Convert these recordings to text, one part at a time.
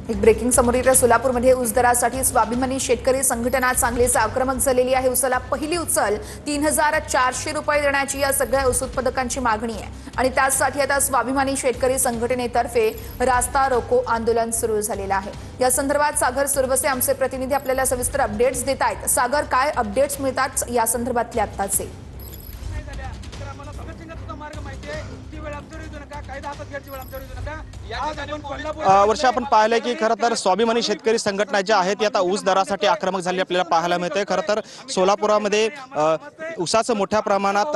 एक ब्रेकिंग समोर येते। सोलापूरमध्ये ऊस दरासाठी स्वाभिमानी शेतकरी संघटना चांगलीच आक्रमक झालेली आहे। ऊसाला पहिली उचल 3400 रुपये देण्याची या सगळ्या ऊस उत्पादकांची मागणी आहे आणि त्यासाठी आता स्वाभिमानी शेतकरी संघटनेतर्फे रास्ता रोको आंदोलन सुरू झालेलं आहे। या संदर्भात सागर सुरवसे आमचे प्रतिनिधी आपल्याला सविस्तर अपडेट्स देत आहेत। सागर, काय अपडेट्स मिळतात या संदर्भातले आत्ताचे? वर्षा, आपण पाहिलंय की खरं तर स्वाभिमानी शेतकरी संघटना ज्या आहेत आता ऊस दरासाठी आक्रमक झाली आपल्याला पाहायला मिळते। खरं तर सोलापुरामध्ये ऊसाचं मोठ्या प्रमाणात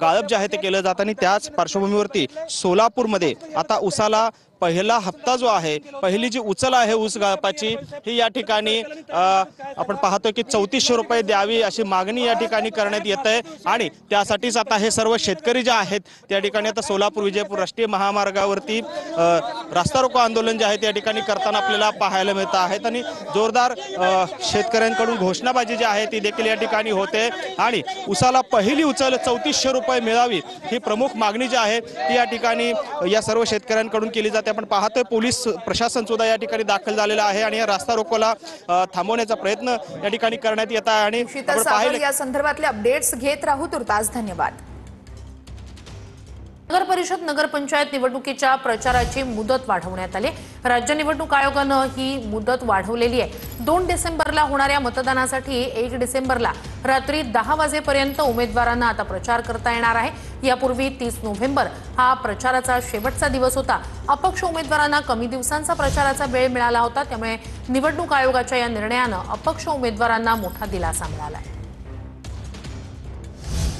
गाळप जे आहे ते केलं जातं आणि त्याच पार्श्वभूमीवरती सोलापूरमध्ये आता ऊसाला पहिला हप्ता जो आहे, पहिली जी उचल आहे ऊस गाळपाची, ही या ठिकाणी आपण पाहतो की 3400 रुपये द्यावी अशी मागणी या ठिकाणी करण्यात येत आहे आणि त्यासाठीच आता हे सर्व शेतकरी जे आहेत त्या ठिकाणी आता सोलापूर विजयपूर राष्ट्रीय महामार्गावरती रास्ता रोको आंदोलन जे आहे त्या ठिकाणी करताना आपल्याला पाहायला मिळत आहेत आणि जोरदार शेतकऱ्यांकडून घोषणाबाजी जी आहे ती देखील या ठिकाणी होते आणि ऊसाला पहिली उचल 3400 रुपये मिळावी ही प्रमुख मागणी जी आहे ती या ठिकाणी या सर्व शेतकऱ्यांकडून केली जाते। आपण पाहतोय पोलीस प्रशासन सुद्धा या ठिकाणी दाखल झालेला आहे आणि या रास्ता रोकोला थांबवण्याचा प्रयत्न या ठिकाणी करण्यात येत आहे आणि या संदर्भातले अपडेट्स घेत राहू। तुर्तास धन्यवाद। नगर परिषद नगरपंचायत निवडणुकीच्या प्रचाराची मुदत वाढवण्यात आली। राज्य निवडणूक आयोगानं ही मुदत वाढवलेली आहे। 2 डिसेंबरला होणाऱ्या मतदानासाठी 1 डिसेंबरला रात्री 10 वाजेपर्यंत उमेदवारांना आता प्रचार करता येणार आहे। यापूर्वी 30 नोव्हेंबर हा प्रचाराचा शेवटचा दिवस होता। अपक्ष उमेदवारांना कमी दिवसांचा प्रचाराचा वेळ मिळाला होता, त्यामुळे निवडणूक आयोगाच्या या निर्णयानं अपक्ष उमेदवारांना मोठा दिलासा मिळाला आहे।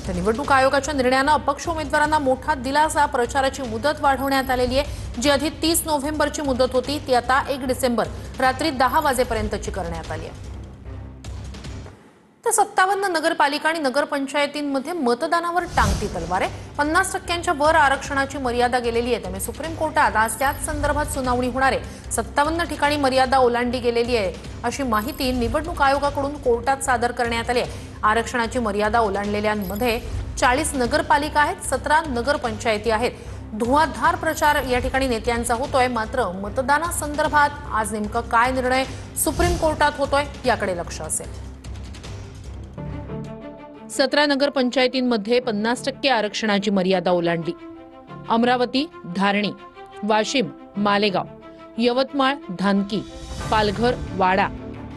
निवडणूक आयोगाच्या निर्णयानं अपक्ष उमेदवारांना मोठा दिलासा। प्रचाराची मुदत वाढवण्यात आलेली आहे। जी आधी 30 नोव्हेंबरची मुदत होती ती आता 1 डिसेंबर रात्री 10 वाजेपर्यंतची करण्यात आली आहे। तर 57 नगरपालिका आणि नगरपंचायतींमध्ये मतदानावर टांगती तलवार आहे। 50% वर आरक्षणाची मर्यादा गेलेली आहे, त्यामुळे सुप्रीम कोर्टात आज त्याच संदर्भात सुनावणी होणार आहे। 57 ठिकाणी मर्यादा ओलांडली गेलेली आहे अशी माहिती निवडणूक आयोगाकडून कोर्टात सादर करण्यात आली आहे। आरक्षणाची मर्यादा ओलांडलेल्यांमध्ये 40 नगरपालिका आहेत, 17 नगरपंचायती आहेत। धुवाधार प्रचार या ठिकाणी नेत्यांचा होतोय, मात्र मतदानासंदर्भात आज नेमका काय निर्णय सुप्रीम कोर्टात होतोय याकडे लक्ष असेल। 17 नगरपंचायतींमध्ये 50% आरक्षणाची मर्यादा ओलांडली। अमरावती, धारणी, वाशिम, मालेगाव, यवतमाळ, धानकी, पालघर, वाडा,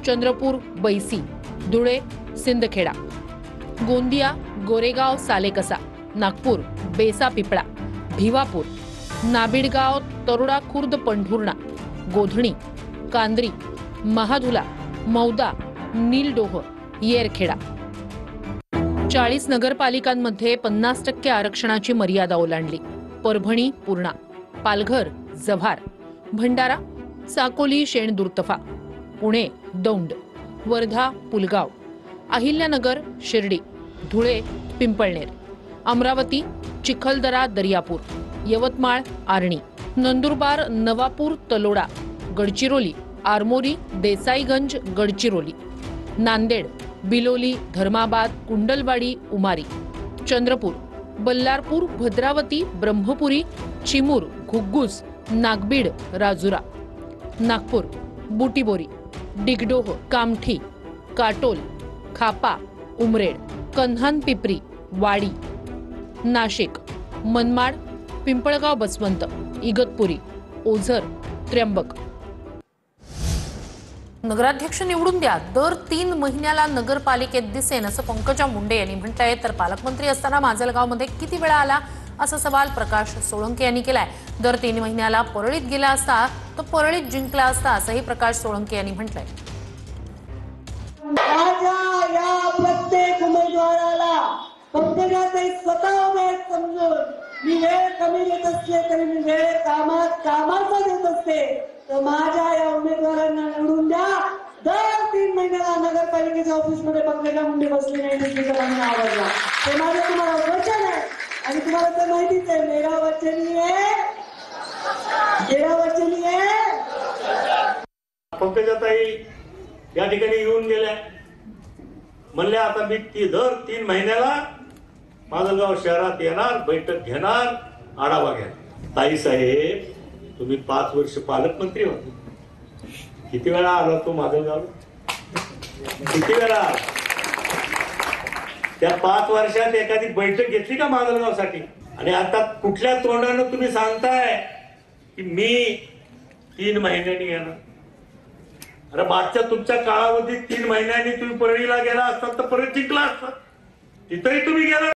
चंद्रपूर, बैसी, धुळे, सिंदखेडा, गोंदिया, गोरेगाव, सालेकसा, नागपूर, बेसा पिपळा, भिवापूर, नाबिडगाव, तरोडा खुर्द, पंढुर्णा, गोधणी, कांद्री, महाधुला, मौदा, नीलडोह, येरखेडा। 40 नगरपालिकांमध्ये 50% आरक्षणाची मर्यादा ओलांडली। परभणी, पूर्णा, पालघर, जव्हार, भंडारा, साकोली, शेणदुर्तफा, पुणे, दौंड, वर्धा, पुलगाव, अहिल्यानगर, शिर्डी, धुळे, पिंपळनेर, अमरावती, चिखलदरा, दर्यापूर, यवतमाळ, आर्णी, नंदुरबार, नवापूर, तलोडा, गडचिरोली, आरमोरी, देसाईगंज, गडचिरोली, नांदेड, बिलोली, धर्माबाद, कुंडलवाडी, उमारी, चंद्रपूर, बल्लारपूर, भद्रावती, ब्रह्मपुरी, चिमूर, घुग्गुस, नागबीड, राजुरा, नागपूर, बुटीबोरी, डिगडोह, कामठी, काटोल, खापा, उमरेड, कन्हानपिपरी, वाडी, नाशिक, मनमाड, पिंपळगाव, बसवंत, इगतपुरी, ओझर, त्र्यंबक। नगराध्यक्ष निवडून द्या, दर 3 महिन्याला नगरपालिकेत दिसेन असं पंकजा मुंडे यांनी म्हटलंय। तर पालकमंत्री असताना माजलगावमध्ये किती वेळा आला असा सवाल प्रकाश सोळंके यांनी केलाय। दर 3 महिन्याला परळीत गेला असता तर परळीत जिंकला असता असंही प्रकाश सोळंके यांनी म्हटलंय। या प्रत्येक उमेदवाराला पंकजाताई स्वतः वेळ समजून मी वेळ कमी घेत असले तरी मी वेळ कामाचा देत असते, तर माझ्या या उमेदवारांना निवडून द्या। दर 3 महिन्याला नगरपालिकेच्या ऑफिसमध्ये पंकजा मुंडे बसली नाही आवडला, ते माझं तुम्हाला वचन आहे आणि तुम्हाला तर माहितीच आहे, मेरा वचन आहे। पंकजाताई या ठिकाणी येऊन गेल्या, म्हणल्या आता मी दर 3 महिन्याला माजलगाव शहरात येणार, बैठक घेणार, आढावा घेणार। ताई साहेब, तुम्ही 5 वर्ष पालकमंत्री होते, किती वेळा आला तू माजलगाव? किती वेळा? त्या 5 वर्षात एखादी बैठक घेतली का माजलगावसाठी? आणि आता कुठल्या तोंडानं तुम्ही सांगताय की मी 3 महिन्यांनी येणार? अरे मागच्या तुमच्या काळामध्ये 3 महिन्यांनी तुम्ही परळीला गेला असतात तर परत जिंकला असता, तिथंही तुम्ही गेला